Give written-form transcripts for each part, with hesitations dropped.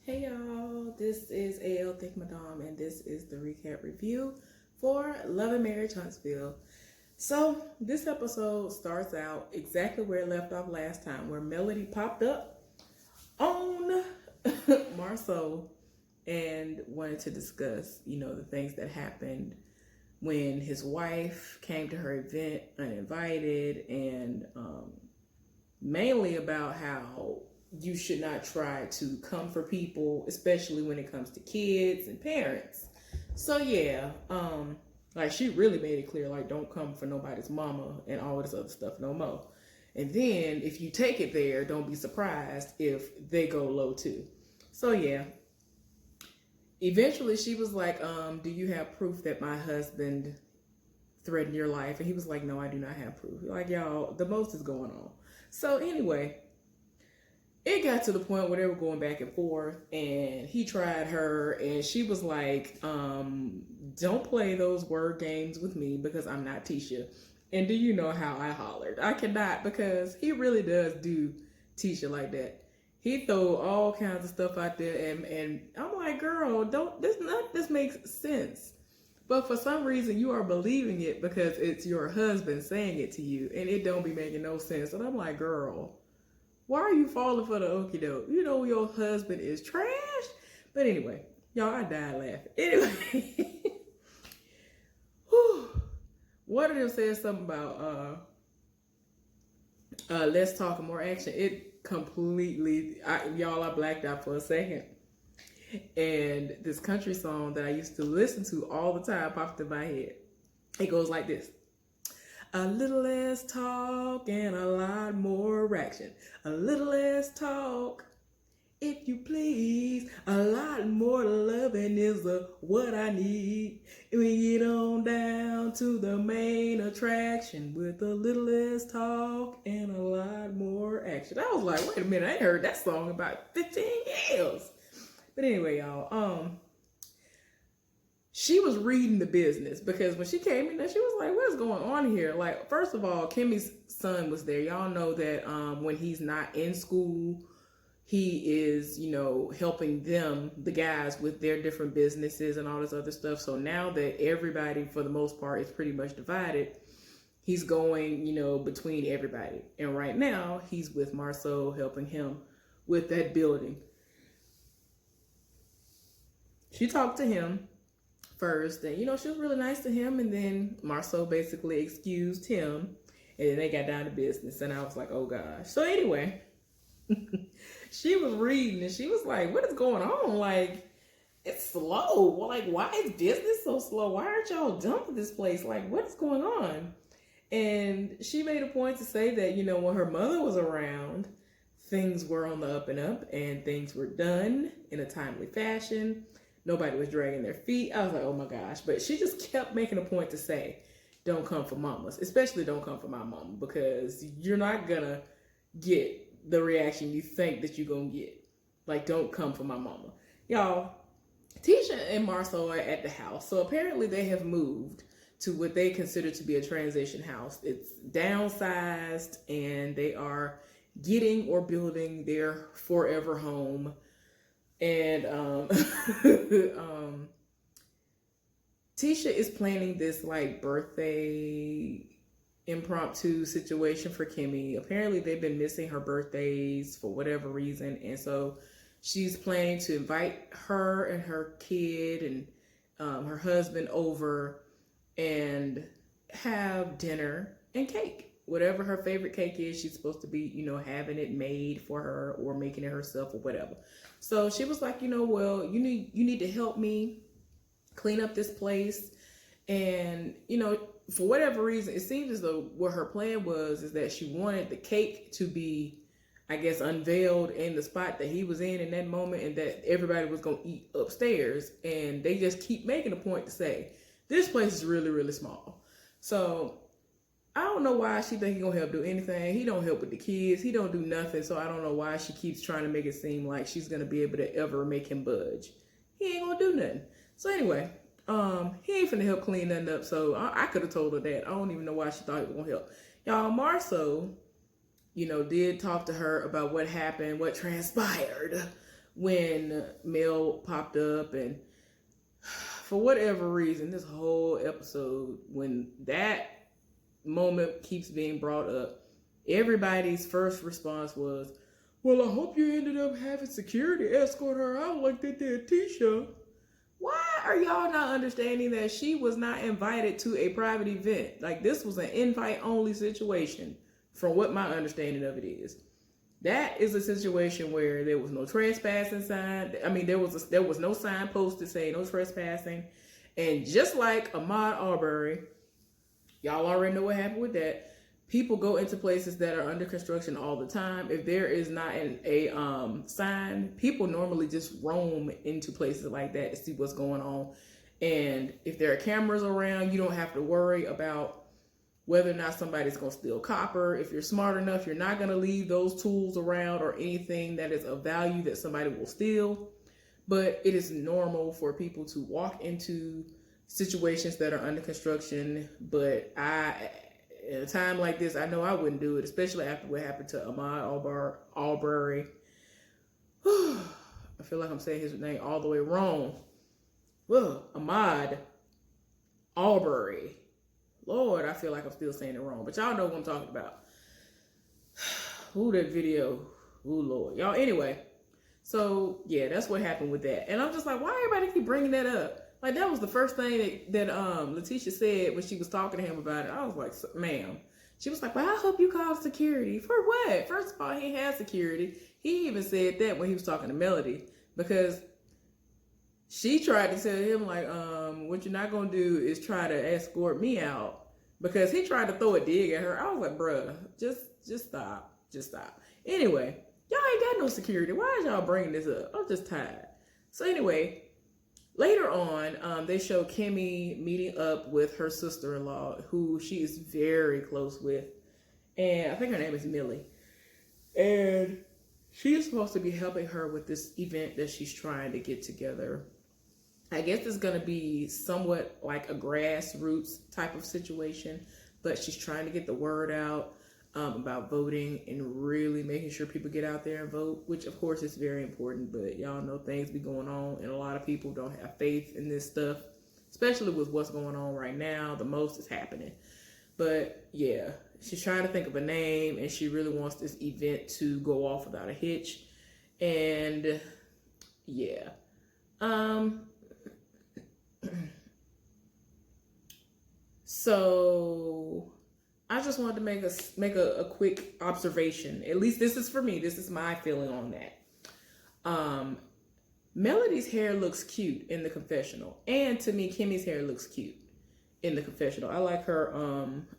Hey y'all, this is AL Thick Madame, and this is the recap review for Love and Marriage Huntsville. So, this episode starts out exactly where it left off last time, where Melody popped up on Marsau and wanted to discuss, the things that happened when his wife came to her event uninvited, and mainly about how you should not try to come for people, especially when it comes to kids and parents. So yeah, like she really made it clear, like don't come for nobody's mama and all this other stuff no more. And then if you take it there, don't be surprised if they go low too. So yeah. Eventually she was like, do you have proof that my husband threatened your life? And he was like, no, I do not have proof. Like, y'all, the most is going on. So anyway, it got to the point where they were going back and forth, and he tried her, and she was like, don't play those word games with me because I'm not Tisha. And do you know how I hollered? I cannot, because he really does do Tisha like that. He throw all kinds of stuff out there, and I'm like, girl, this makes sense. But for some reason, you are believing it because it's your husband saying it to you, and it don't be making no sense. And I'm like, girl, why are you falling for the okie doke? You know your husband is trash. But anyway, y'all, I died laughing. Anyway, one of them said something about less talk and more action. It completely, y'all, I blacked out for a second. And this country song that I used to listen to all the time popped in my head. It goes like this. A little less talk and a lot more action. A little less talk, if you please. A lot more loving is what I need. We get on down to the main attraction with a little less talk and a lot more action. I was like, wait a minute, I ain't heard that song in about 15 years. But anyway, y'all, she was reading the business because when she came in there, she was like, what's going on here? Like, first of all, Kimmi's son was there. Y'all know that when he's not in school, he is, helping them, the guys, with their different businesses and all this other stuff. So now that everybody, for the most part, is pretty much divided, he's going, between everybody. And right now, he's with Marsau, helping him with that building. She talked to him first, and she was really nice to him, and then Marsau basically excused him, and then they got down to business, and I was like, oh gosh. So anyway, she was reading, and she was like, what is going on? Like, it's slow. Well, like, why is business so slow? Why aren't y'all done with this place? Like, what is going on? And she made a point to say that, when her mother was around, things were on the up and up, and things were done in a timely fashion. Nobody was dragging their feet. I was like, oh my gosh. But she just kept making a point to say, don't come for mamas. Especially don't come for my mama, because you're not going to get the reaction you think that you're going to get. Like, don't come for my mama. Y'all, Tisha and Marsau are at the house. So apparently they have moved to what they consider to be a transition house. It's downsized, and they are getting or building their forever home. And Tisha is planning this like birthday impromptu situation for Kimmi. Apparently they've been missing her birthdays for whatever reason, and so she's planning to invite her and her kid and her husband over and have dinner and cake. Whatever her favorite cake is, she's supposed to be, having it made for her or making it herself or whatever. So she was like, well, you need to help me clean up this place. And, for whatever reason, it seems as though what her plan was is that she wanted the cake to be, I guess, unveiled in the spot that he was in that moment, and that everybody was going to eat upstairs. And they just keep making a point to say, this place is really, really small. So I don't know why she think he gonna help do anything. He don't help with the kids. He don't do nothing. So I don't know why she keeps trying to make it seem like she's gonna be able to ever make him budge. He ain't gonna do nothing. So anyway, he ain't finna help clean nothing up. So I could have told her that. I don't even know why she thought he was gonna help. Y'all, Marsau, did talk to her about what happened, what transpired when Mel popped up, and for whatever reason, this whole episode, when that moment keeps being brought up, everybody's first response was, well, I hope you ended up having security escort her out like they did Tisha. Why are y'all not understanding that she was not invited to a private event? Like, this was an invite-only situation, from what my understanding of it is. That is a situation where there was no trespassing sign. I mean, there was no sign posted saying no trespassing. And just like Ahmaud Arbery, y'all already know what happened with that. People go into places that are under construction all the time. If there is not a sign, people normally just roam into places like that to see what's going on. And if there are cameras around, you don't have to worry about whether or not somebody's going to steal copper. If you're smart enough, you're not going to leave those tools around or anything that is of value that somebody will steal. But it is normal for people to walk into situations that are under construction. But at a time like this, I know I wouldn't do it, especially after what happened to Ahmaud Arbery. I feel like I'm saying his name all the way wrong. Ahmaud Arbery. Lord, I feel like I'm still saying it wrong, but y'all know what I'm talking about. Ooh, that video. Ooh, Lord. Y'all, anyway. So, yeah, that's what happened with that. And I'm just like, why everybody keep bringing that up? Like, that was the first thing that Letitia said when she was talking to him about it. I was like, ma'am. She was like, well, I hope you called security. For what? First of all, he had security. He even said that when he was talking to Melody, because she tried to tell him, like, what you're not going to do is try to escort me out, because he tried to throw a dig at her. I was like, bruh, just stop. Just stop. Anyway, y'all ain't got no security. Why is y'all bringing this up? I'm just tired. So anyway, later on, they show Kimmi meeting up with her sister-in-law, who she is very close with. And I think her name is Millie. And she is supposed to be helping her with this event that she's trying to get together. I guess it's going to be somewhat like a grassroots type of situation, but she's trying to get the word out about voting and really making sure people get out there and vote, which of course is very important, but y'all know things be going on and a lot of people don't have faith in this stuff, especially with what's going on right now. The most is happening. But yeah, she's trying to think of a name and she really wants this event to go off without a hitch. And yeah. So I just wanted to make a quick observation. At least this is for me. This is my feeling on that. Melody's hair looks cute in the confessional. And to me, Kimmy's hair looks cute in the confessional. I like her,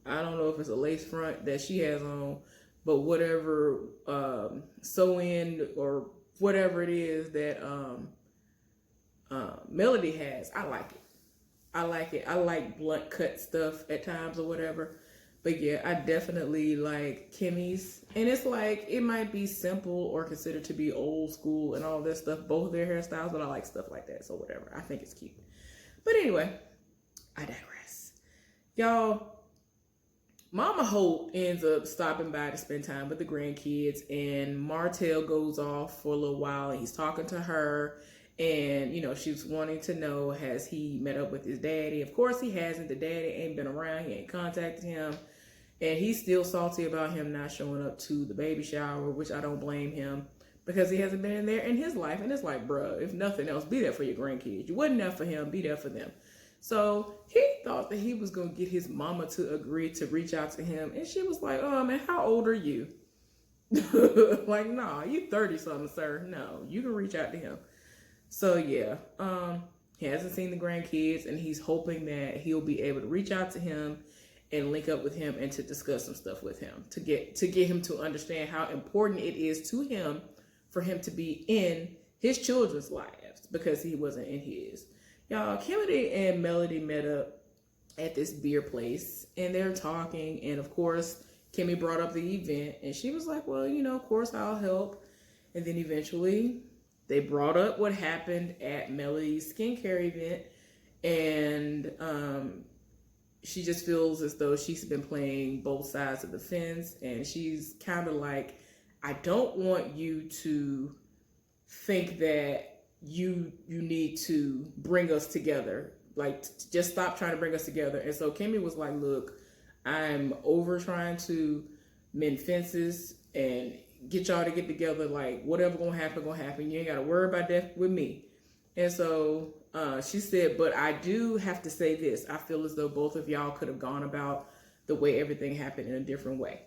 I don't know if it's a lace front that she has on, but whatever sew-in or whatever it is that Melody has, I like it. I like it. I like blunt cut stuff at times or whatever. But yeah, I definitely like Kimmy's. And it's like, it might be simple or considered to be old school and all this stuff, both their hairstyles, but I like stuff like that. So whatever. I think it's cute. But anyway, I digress. Y'all, Mama Holt ends up stopping by to spend time with the grandkids, and Martell goes off for a little while and he's talking to her. And, you know, she's wanting to know, has he met up with his daddy? Of course he hasn't. The daddy ain't been around. He ain't contacted him. And he's still salty about him not showing up to the baby shower, which I don't blame him, because he hasn't been in there in his life. And it's like, bruh, if nothing else, be there for your grandkids. You wasn't there for him, be there for them. So he thought that he was going to get his mama to agree to reach out to him. And she was like, oh, man, how old are you? Like, nah, you 30-something, sir. No, you can reach out to him. So yeah, he hasn't seen the grandkids, and he's hoping that he'll be able to reach out to him and link up with him and to discuss some stuff with him, to get him to understand how important it is to him for him to be in his children's lives, because he wasn't in his. Y'all, Kimmi and Melody met up at this beer place, and they're talking, and of course, Kimmi brought up the event, and she was like, well, you know, of course I'll help. And then eventually they brought up what happened at Melody's skincare event, and she just feels as though she's been playing both sides of the fence, and she's kind of like, I don't want you to think that you need to bring us together. Like, just stop trying to bring us together. And so Kimmi was like, look, I'm over trying to mend fences and get y'all to get together. Like, whatever gonna happen, gonna happen. You ain't gotta worry about that with me. And so she said, but I do have to say this. I feel as though both of y'all could have gone about the way everything happened in a different way.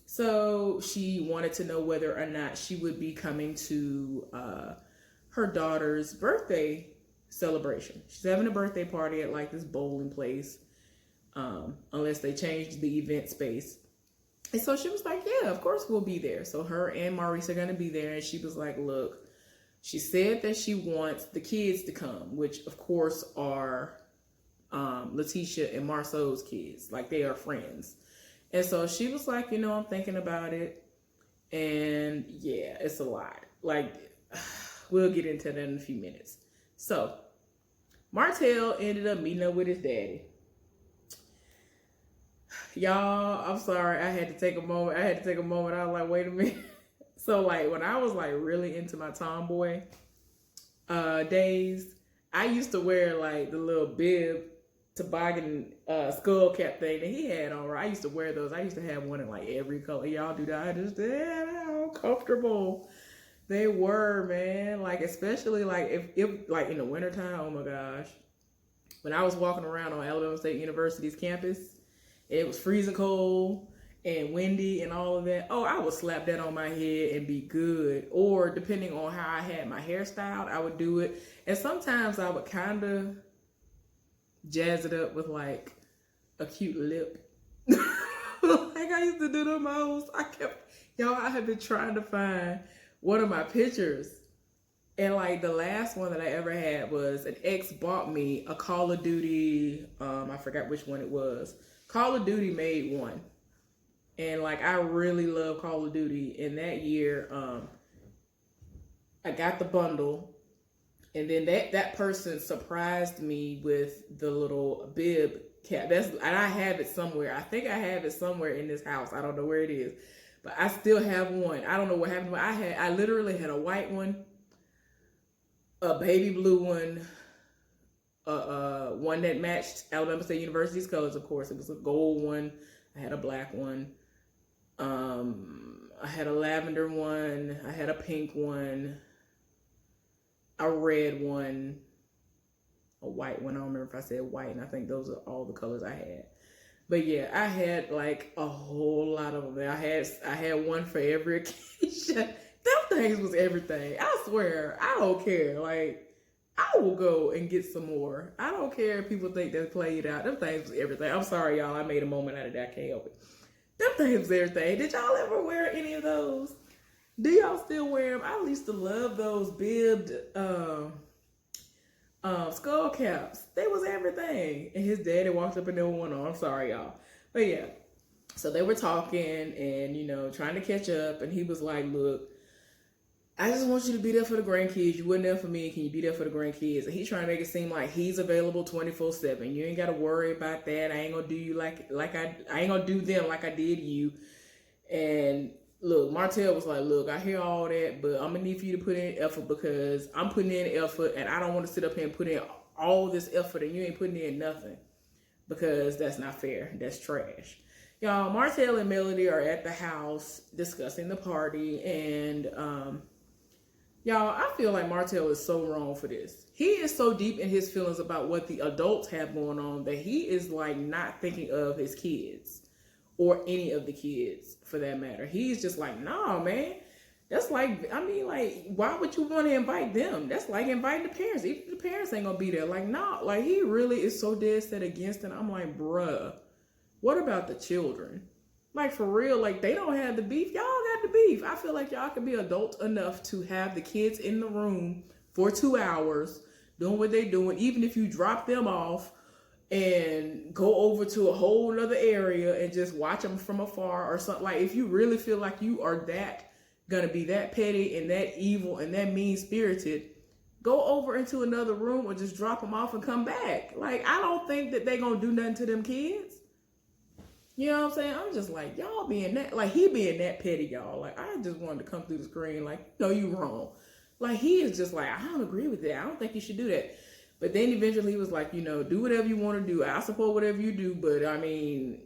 So she wanted to know whether or not she would be coming to her daughter's birthday celebration. She's having a birthday party at like this bowling place, unless they changed the event space. And so she was like, yeah, of course we'll be there. So her and Maurice are going to be there. And she was like, look, she said that she wants the kids to come, which of course are Letitia and Marsau's kids. Like, they are friends. And so she was like, you know, I'm thinking about it. And yeah, it's a lot. Like, we'll get into that in a few minutes. So Martell ended up meeting up with his daddy. Y'all, I'm sorry. I had to take a moment. I was like, wait a minute. So like, when I was like really into my tomboy days, I used to wear like the little bib toboggan skull cap thing that he had on. I used to wear those. I used to have one in like every color. Y'all do that. I just did. How comfortable they were, man. Like, especially like if like in the wintertime, oh my gosh. When I was walking around on Alabama State University's campus, it was freezing cold and windy and all of that. Oh, I would slap that on my head and be good. Or depending on how I had my hair styled, I would do it. And sometimes I would kind of jazz it up with like a cute lip. Like I used to do the most. I have been trying to find one of my pictures. And like the last one that I ever had was an ex bought me a Call of Duty. I forgot which one it was. Call of Duty made one. And like, I really love Call of Duty. And that year, I got the bundle. And then that person surprised me with the little bib cap. And I have it somewhere. I think I have it somewhere in this house. I don't know where it is. But I still have one. I don't know what happened. But I literally had a white one, a baby blue one, one that matched Alabama State University's colors, of course. It was a gold one. I had a black one. I had a lavender one. I had a pink one. A red one. A white one. I don't remember if I said white, and I think those are all the colors I had. But yeah, I had like a whole lot of them. I had one for every occasion. Them things was everything. I swear, I don't care. Like, I will go and get some more. I don't care if people think they played out. Them things was everything. I'm sorry, y'all. I made a moment out of that. I can't help it. Them things was everything. Did y'all ever wear any of those? Do y'all still wear them? I used to love those bibbed skull caps. They was everything. And his daddy walked up and there was one on. I'm sorry, y'all. But yeah. So they were talking and, you know, trying to catch up. And he was like, look, I just want you to be there for the grandkids. You weren't there for me. Can you be there for the grandkids? And he's trying to make it seem like he's available 24/7. You ain't got to worry about that. I ain't going to do you I ain't going to do them like I did you. And look, Martell was like, look, I hear all that, but I'm going to need for you to put in effort because I'm putting in effort and I don't want to sit up here and put in all this effort and you ain't putting in nothing because that's not fair. That's trash. Y'all, Martell and Melody are at the house discussing the party and, y'all, I feel like Martell is so wrong for this. He is so deep in his feelings about what the adults have going on that he is like not thinking of his kids or any of the kids for that matter. He's just like, nah, man. That's like, I mean, like, why would you want to invite them? That's like inviting the parents. Even the parents ain't gonna be there. Like, nah, like he really is so dead set against it. I'm like, bruh, what about the children? Like, for real, like, they don't have the beef. Y'all got the beef. I feel like y'all can be adult enough to have the kids in the room for 2 hours doing what they doing, even if you drop them off and go over to a whole nother area and just watch them from afar or something. Like, if you really feel like you are that gonna be that petty and that evil and that mean-spirited, go over into another room or just drop them off and come back. Like, I don't think that they gonna do nothing to them kids. You know what I'm saying? I'm just like, y'all being that, like, he being that petty, y'all. Like, I just wanted to come through the screen like, no, you wrong. Like, he is just like, I don't agree with that. I don't think you should do that. But then eventually he was like, do whatever you want to do. I support whatever you do. But I mean,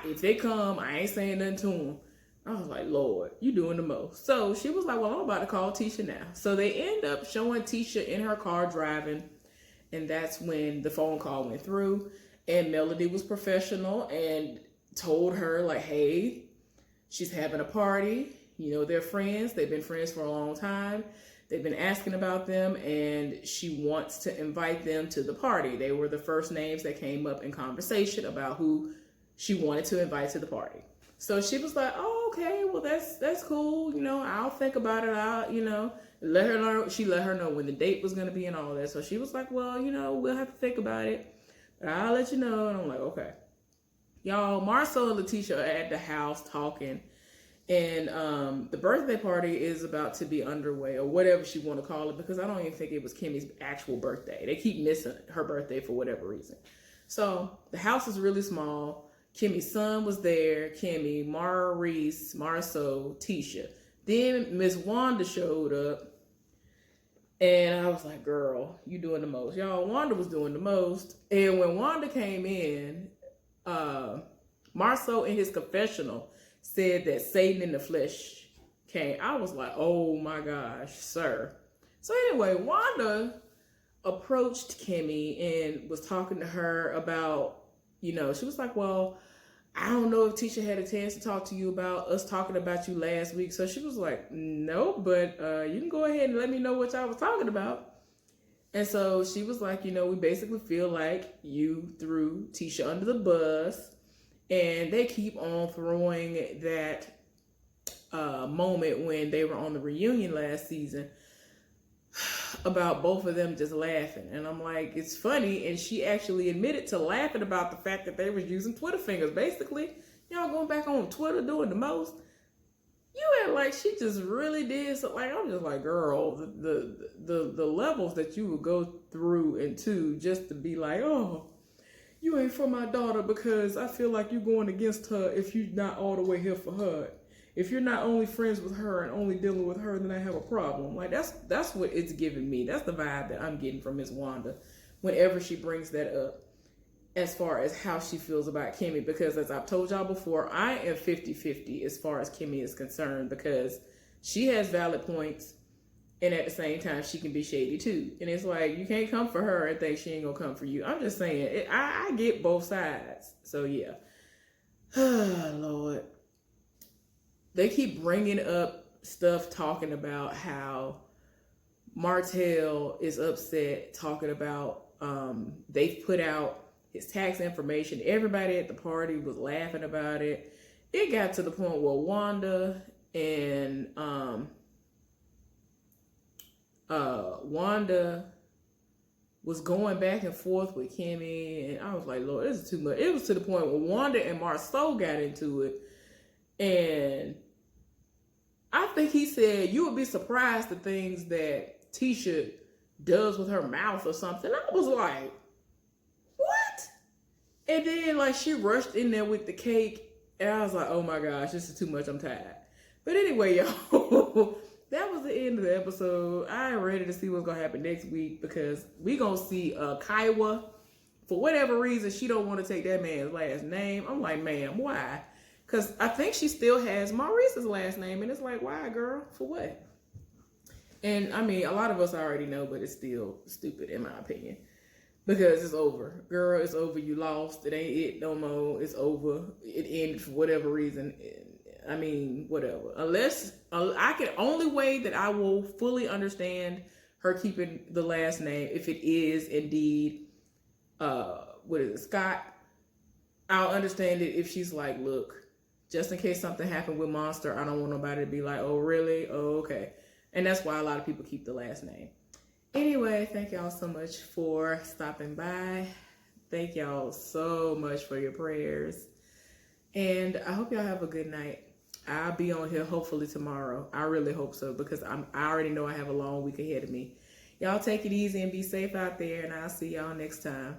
if they come, I ain't saying nothing to them. I was like, Lord, you doing the most. So she was like, well, I'm about to call Tisha now. So they end up showing Tisha in her car driving. And that's when the phone call went through. And Melody was professional and told her, like, hey, she's having a party. They're friends. They've been friends for a long time. They've been asking about them, and she wants to invite them to the party. They were the first names that came up in conversation about who she wanted to invite to the party. So she was like, oh, okay, well, that's cool. I'll think about it. Let her know. She let her know when the date was going to be and all that. So she was like, well, we'll have to think about it. But I'll let you know. And I'm like, okay. Y'all, Marsau and Tisha are at the house talking. And the birthday party is about to be underway, or whatever she want to call it, because I don't even think it was Kimmi's actual birthday. They keep missing her birthday for whatever reason. So the house is really small. Kimmi's son was there. Kimmi, Maurice, Marsau, Tisha. Then Miss Wanda showed up. And I was like, girl, you doing the most. Y'all, Wanda was doing the most. And when Wanda came in, Marsau in his confessional said that Satan in the flesh came. I was like, oh my gosh, sir. So anyway, Wanda approached Kimmi and was talking to her about, she was like, well, I don't know if Tisha had a chance to talk to you about us talking about you last week. So she was like, no, but you can go ahead and let me know what y'all was talking about. And so she was like, we basically feel like you threw Tisha under the bus. And they keep on throwing that moment when they were on the reunion last season about both of them just laughing. And I'm like, it's funny. And she actually admitted to laughing about the fact that they was using Twitter fingers. Basically, y'all going back on Twitter doing the most. You act like she just really did. So like, I'm just like, girl, the levels that you would go through into just to be like, oh, you ain't for my daughter because I feel like you're going against her if you're not all the way here for her. If you're not only friends with her and only dealing with her, then I have a problem. Like, that's what it's giving me. That's the vibe that I'm getting from Miss Wanda whenever she brings that up as far as how she feels about Kimmi. Because as I've told y'all before, I am 50-50 as far as Kimmi is concerned, because she has valid points. And at the same time, she can be shady too. And it's like, you can't come for her and think she ain't gonna come for you. I'm just saying, I get both sides. So yeah. Lord. They keep bringing up stuff talking about how Martell is upset, talking about they've put out his tax information. Everybody at the party was laughing about it. It got to the point where Wanda and Wanda was going back and forth with Kimmi, and I was like, Lord, this is too much. It was to the point where Wanda and Marsau got into it, and I think he said, you would be surprised the things that Tisha does with her mouth or something. I was like, what? And then like she rushed in there with the cake, and I was like, oh my gosh, this is too much. I'm tired. But anyway, y'all, that was the end of the episode. I am ready to see what's going to happen next week, because we going to see Kaiwa. For whatever reason, she don't want to take that man's last name. I'm like, ma'am, why? Because I think she still has Maurice's last name. And it's like, why, girl? For what? And I mean, a lot of us already know, but it's still stupid in my opinion. Because it's over. Girl, it's over. You lost. It ain't it no more. It's over. It ended for whatever reason. I mean, whatever. Unless, only way that I will fully understand her keeping the last name, if it is indeed, Scott, I'll understand it if she's like, look, just in case something happened with Monster, I don't want nobody to be like, oh, really? Oh, okay. And that's why a lot of people keep the last name. Anyway, thank y'all so much for stopping by. Thank y'all so much for your prayers. And I hope y'all have a good night. I'll be on here hopefully tomorrow. I really hope so, because I already know I have a long week ahead of me. Y'all take it easy and be safe out there, and I'll see y'all next time.